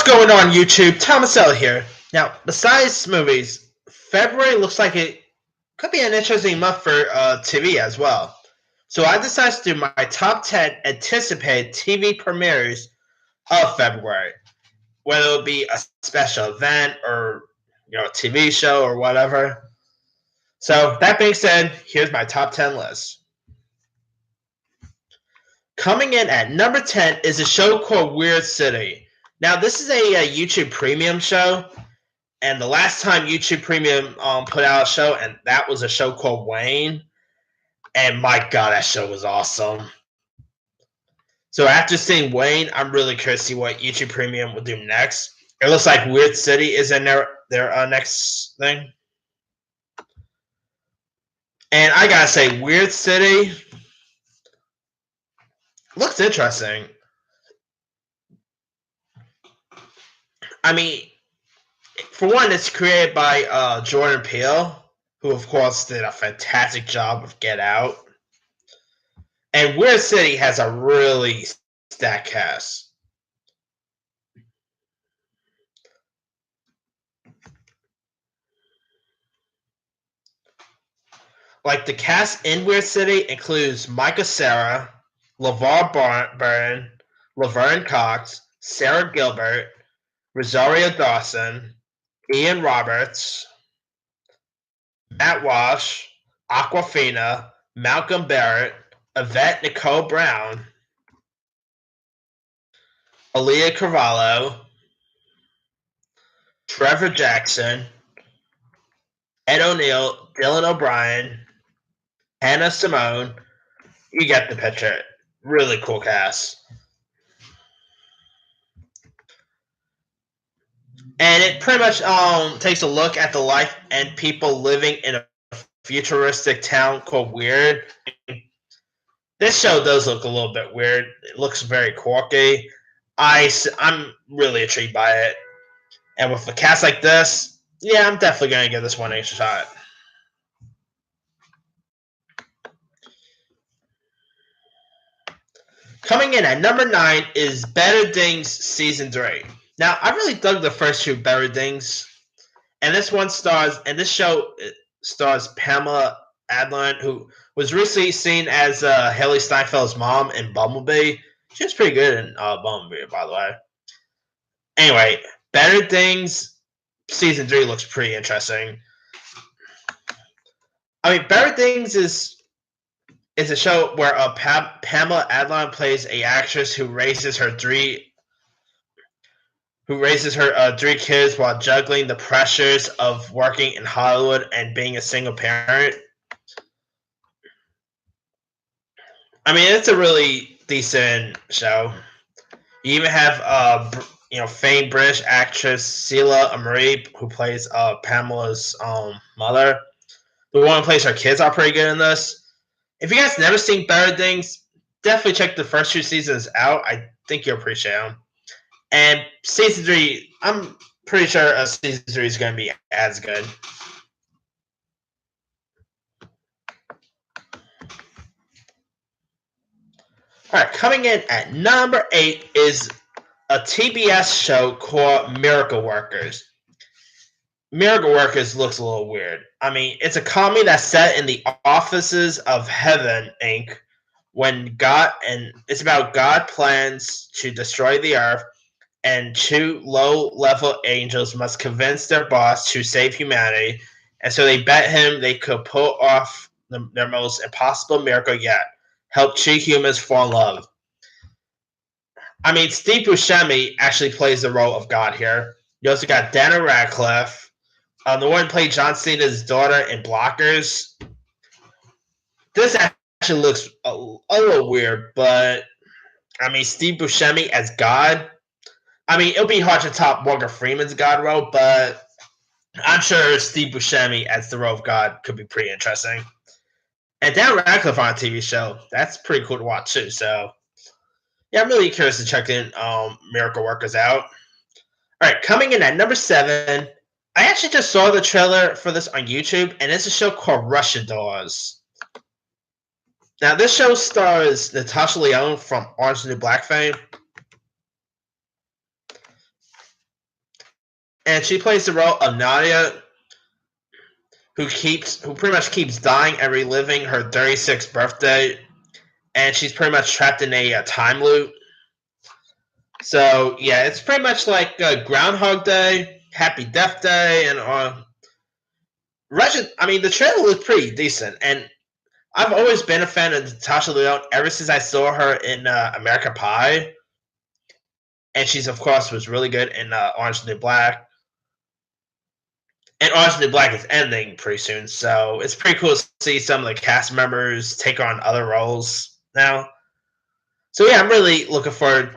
What's going on, YouTube? Thomasella here. Now, besides movies, February looks like it could be an interesting month for TV as well. So I decided to do my top 10 anticipated TV premieres of February, whether it be a special event or a TV show or whatever. So that being said, here's my top 10 list. Coming in at number 10 is a show called Weird City. Now, this is a YouTube Premium show, and the last time YouTube Premium put out a show, and that was a show called Wayne, and my God, that show was awesome. So after seeing Wayne, I'm really curious to see what YouTube Premium will do next. It looks like Weird City is in their next thing. And I gotta say, Weird City looks interesting. I mean, for one, it's created by Jordan Peele, who of course did a fantastic job of Get Out. And Weird City has a really stacked cast. Like, the cast in Weird City includes Micah Cera, LeVar Burton, Laverne Cox, Sarah Gilbert, Rosario Dawson, Ian Roberts, Matt Walsh, Awkwafina, Malcolm Barrett, Yvette Nicole Brown, Aaliyah Carvalho, Trevor Jackson, Ed O'Neill, Dylan O'Brien, Hannah Simone. You get the picture. Really cool cast. And it pretty much takes a look at the life and people living in a futuristic town called Weird. This show does look a little bit weird. It looks very quirky. I'm really intrigued by it. And with a cast like this, yeah, I'm definitely going to give this one a shot. Coming in at number 9 is Better Things Season 3. Now, I really dug the first two Better Things. And this show stars Pamela Adlon, who was recently seen as Haley Steinfeld's mom in Bumblebee. She was pretty good in Bumblebee, by the way. Anyway, Better Things Season 3 looks pretty interesting. I mean, Better Things is a show where Pamela Adlon plays a actress who raises her three kids while juggling the pressures of working in Hollywood and being a single parent. I mean, it's a really decent show. You even have famed British actress Celia Marie, who plays Pamela's mother. The one who plays her kids are pretty good in this. If you guys never seen Better Things, definitely check the first 2 seasons out. I think you'll appreciate them. And season 3, I'm pretty sure season 3 is going to be as good. Alright, coming in at number 8 is a TBS show called Miracle Workers. Miracle Workers looks a little weird. I mean, it's a comedy that's set in the offices of Heaven, Inc. It's about God plans to destroy the earth, and 2 low-level angels must convince their boss to save humanity, and so they bet him they could pull off their most impossible miracle yet, help 2 humans fall in love. I mean, Steve Buscemi actually plays the role of God here. You also got Daniel Radcliffe, the one who played John Cena's daughter in Blockers. This actually looks a little weird, but I mean, Steve Buscemi as God. I mean, it'll be hard to top Morgan Freeman's God role, but I'm sure Steve Buscemi as the role of God could be pretty interesting. And Dan Radcliffe on a TV show, that's pretty cool to watch too. So, yeah, I'm really curious to check in Miracle Workers out. All right, coming in at number 7, I actually just saw the trailer for this on YouTube, and it's a show called Russian Dolls. Now, this show stars Natasha Lyonne from Orange is the New Black fame. and she plays the role of Nadia, who pretty much keeps dying and reliving her 36th birthday, and she's pretty much trapped in a time loop. So yeah, it's pretty much like Groundhog Day, Happy Death Day, and Russian. I mean, the trailer looks pretty decent, and I've always been a fan of Natasha Lyonne ever since I saw her in American Pie, and she's of course was really good in Orange is the New Black. And Orange is the New Black is ending pretty soon, so it's pretty cool to see some of the cast members take on other roles now. So yeah, I'm really looking forward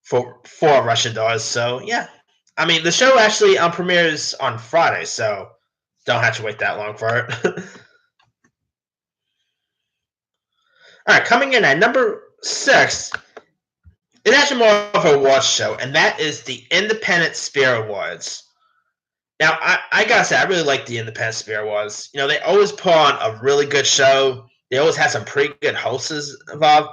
for Russian Dolls. So yeah, I mean the show actually premieres on Friday, so don't have to wait that long for it. All right, coming in at number 6, it's actually more of a watch show, and that is the Independent Spirit Awards. Now, I gotta say, I really like the Independent Spirit Awards. You know, they always put on a really good show. They always have some pretty good hosts involved.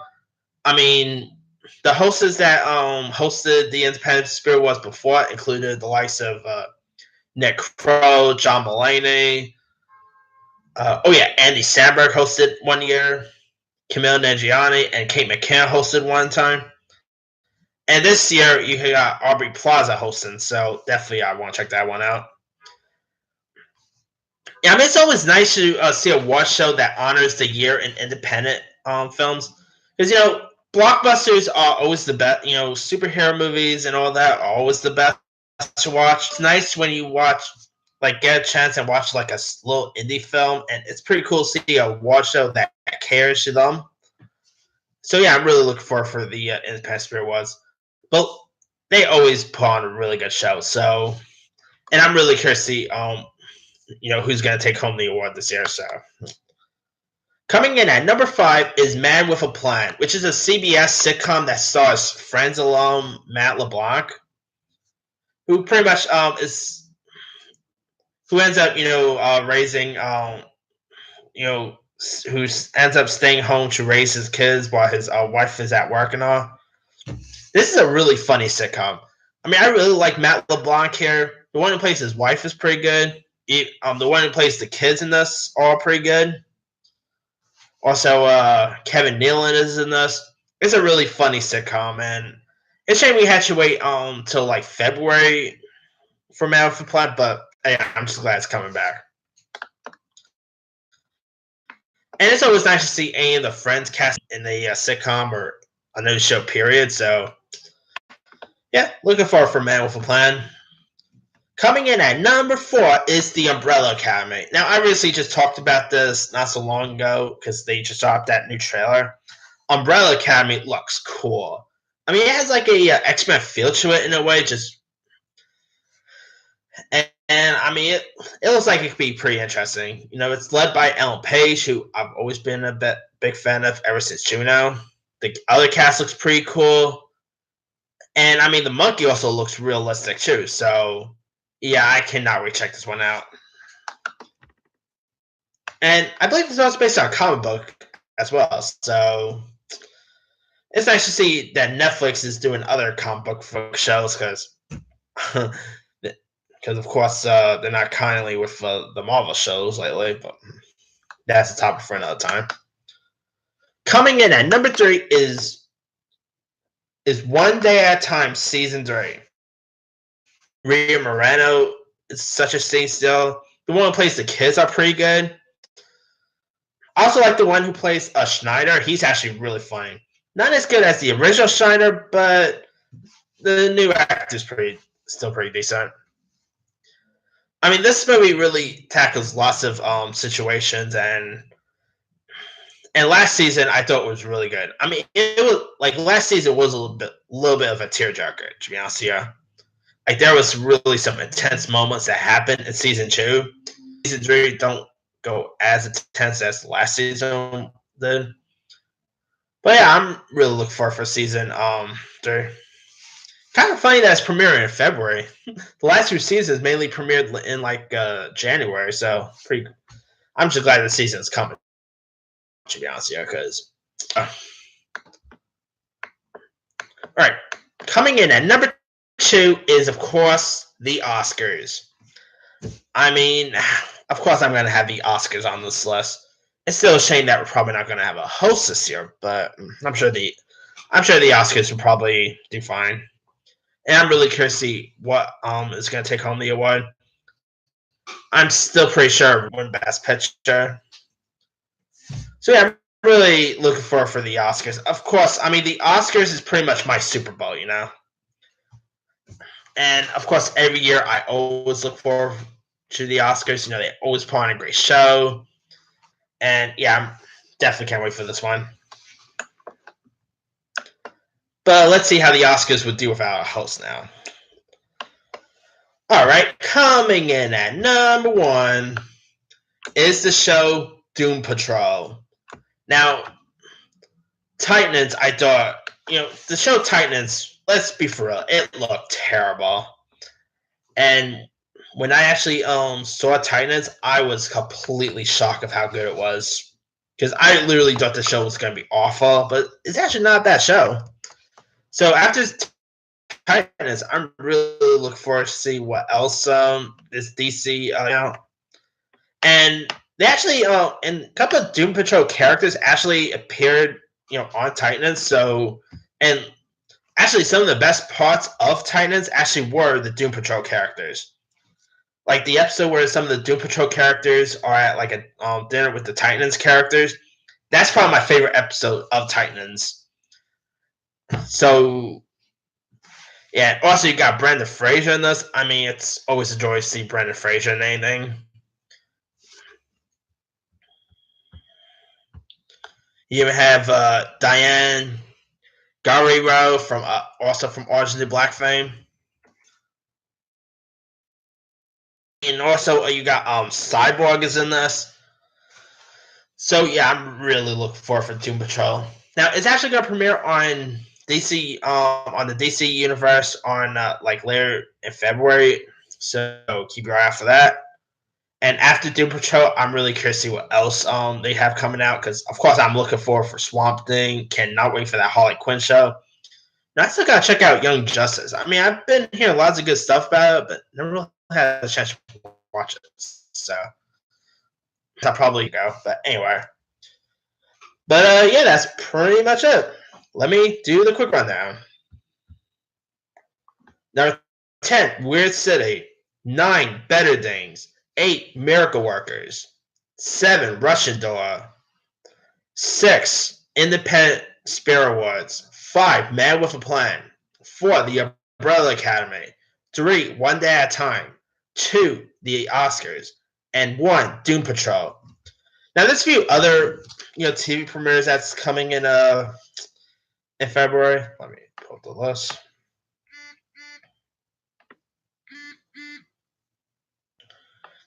I mean, the hosts that hosted the Independent Spirit Awards before included the likes of Nick Crow, John Mulaney. Andy Samberg hosted one year. Camille Nanjiani and Kate McCann hosted one time. And this year, you got Aubrey Plaza hosting, so definitely I want to check that one out. Yeah, I mean, it's always nice to see a watch show that honors the year in independent films. Because, you know, blockbusters are always the best. You know, superhero movies and all that are always the best to watch. It's nice when you watch, like, get a chance and watch, like, a little indie film. And it's pretty cool to see a watch show that cares to them. So, yeah, I'm really looking forward for the Independent Spirit Awards. But they always put on a really good show. So, and I'm really curious to see who's going to take home the award this year. So, coming in at number 5 is Man with a Plan, which is a CBS sitcom that stars Friends alum Matt LeBlanc, who pretty much who ends up raising who ends up staying home to raise his kids while his wife is at work and all. This is a really funny sitcom. I mean, I really like Matt LeBlanc here. The one who plays his wife is pretty good. The one who plays the kids in this are pretty good. Also, Kevin Nealon is in this. It's a really funny sitcom, and it's a shame we had to wait till like February for Man with a Plan, but yeah, I'm just glad it's coming back. And it's always nice to see any of the Friends cast in the sitcom or a new show, period. So, yeah, looking forward for Man with a Plan. Coming in at number 4 is The Umbrella Academy. Now, I recently just talked about this not so long ago because they just dropped that new trailer. Umbrella Academy looks cool. I mean, it has like a X-Men feel to it in a way, and I mean, it looks like it could be pretty interesting. You know, it's led by Ellen Page, who I've always been a big fan of ever since Juno. The other cast looks pretty cool, and I mean, the monkey also looks realistic too. So, yeah, I cannot wait to check this one out. And I believe it's also based on a comic book as well. So it's nice to see that Netflix is doing other comic book shows because of course they're not kindly with the Marvel shows lately, but that's a topic for another time. Coming in at number 3 is One Day at a Time season 3. Rita Moreno is such a scene still. The one who plays the kids are pretty good. I also like the one who plays Schneider. He's actually really funny. Not as good as the original Schneider, but the new actor is still pretty decent. I mean, this movie really tackles lots of situations, and last season I thought was really good. I mean, it was like last season was a little bit of a tearjerker, to be honest with you. Like there was really some intense moments that happened in season 2. Season 3 don't go as intense as last season did. But yeah, I'm really looking forward for season 3. Kind of funny that it's premiering in February. The last 2 seasons mainly premiered in like January, so pretty. I'm just glad the season's coming. To be honest, yeah, because. All right, coming in at number 2 is, of course, the Oscars. I mean, of course, I'm going to have the Oscars on this list. It's still a shame that we're probably not going to have a host this year, but I'm sure the Oscars will probably do fine. And I'm really curious to see what is going to take home the award. I'm still pretty sure win Best Picture. So yeah, I'm really looking forward for the Oscars. Of course, I mean the Oscars is pretty much my Super Bowl, you know. And of course, every year I always look forward to the Oscars. You know, they always put on a great show. And yeah, I'm definitely can't wait for this one. But let's see how the Oscars would do without a host now. All right, coming in at number 1 is the show Doom Patrol. Now, Titans, I thought, you know, the show Titans, let's be for real, it looked terrible. And when I actually saw Titans, I was completely shocked of how good it was. Because I literally thought the show was going to be awful, but it's actually not that show. So after Titans, I'm really looking forward to see what else is DC out. And they actually, and a couple of Doom Patrol characters actually appeared, you know, on Titans. So, and actually, some of the best parts of Titans actually were the Doom Patrol characters. Like the episode where some of the Doom Patrol characters are at like a dinner with the Titans characters. That's probably my favorite episode of Titans. So, yeah. Also, you got Brendan Fraser in this. I mean, it's always a joy to see Brendan Fraser in anything. You even have Diane Guerrero from also from Orange is the Black fame. And also you got Cyborg is in this. So yeah, I'm really looking forward for Doom Patrol. Now it's actually gonna premiere on DC on the DC universe on like later in February. So keep your eye out for that. And after Doom Patrol, I'm really curious to see what else they have coming out because of course I'm looking forward for Swamp Thing. Cannot wait for that Harley Quinn show. Now I still gotta check out Young Justice. I mean, I've been hearing lots of good stuff about it, but never really had a chance to watch it. So I'll probably go. But anyway. But yeah, that's pretty much it. Let me do the quick rundown. Number 10, Weird City. 9, Better Things. 8, Miracle Workers. 7, Russian Doll. 6, Independent Spirit Awards. 5, Man with a Plan. 4, The Umbrella Academy. 3, One Day at a Time. 2, The Oscars. And 1, Doom Patrol. Now, there's a few other, you know, TV premieres that's coming in February. Let me pull up the list.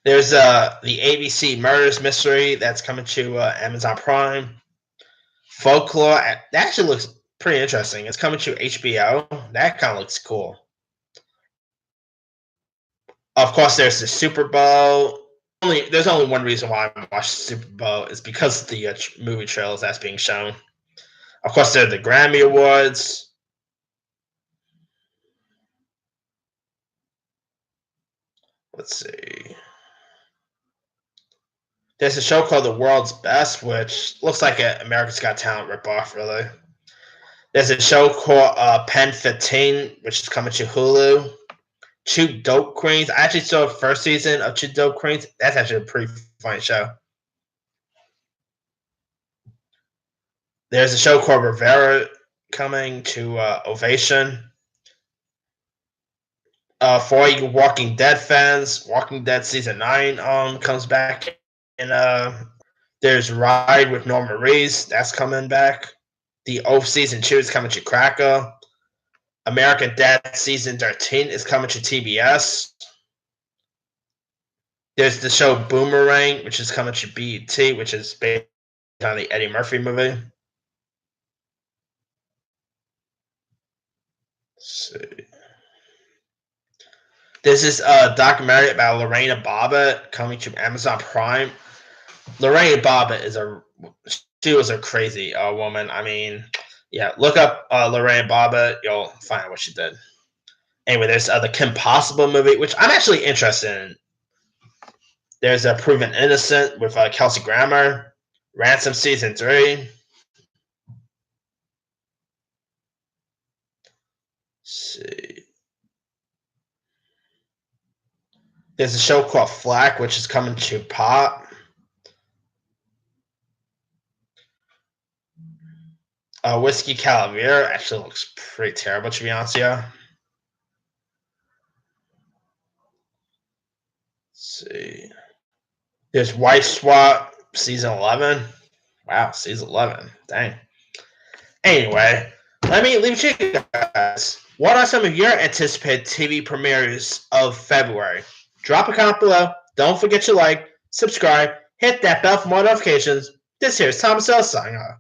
There's the ABC Murders Mystery that's coming to Amazon Prime. Folklore, that actually looks pretty interesting. It's coming to HBO. That kind of looks cool. Of course, there's the Super Bowl. There's only one reason why I watched the Super Bowl is because of the movie trailers that's being shown. Of course, there are the Grammy Awards. Let's see. There's a show called The World's Best, which looks like an America's Got Talent ripoff, really. There's a show called Pen 15, which is coming to Hulu. Two Dope Queens. I actually saw the first season of Two Dope Queens. That's actually a pretty funny show. There's a show called Rivera coming to Ovation. For you Walking Dead fans, Walking Dead season 9 comes back, and there's Ride with Norma Reese that's coming back. The Oath season 2 is coming to Cracker. American Dad season 13 is coming to TBS. There's the show Boomerang, which is coming to BET, which is based on the Eddie Murphy movie. Let's see. There's this documentary about Lorena Bobbitt coming to Amazon Prime. Lorena Bobbitt she was a crazy woman. I mean, yeah, look up Lorena Bobbitt. You'll find what she did. Anyway, there's the Kim Possible movie, which I'm actually interested in. There's a Proven Innocent with Kelsey Grammer. Ransom Season 3. See. There's a show called Flack, which is coming to pop. Whiskey Calavera actually looks pretty terrible, to be honest with you. Let's see. There's Wife Swap Season 11. Wow, Season 11. Dang. Anyway, let me leave you guys. What are some of your anticipated TV premieres of February? Drop a comment below. Don't forget to like, subscribe, hit that bell for more notifications. This here is Thomas L. signing off.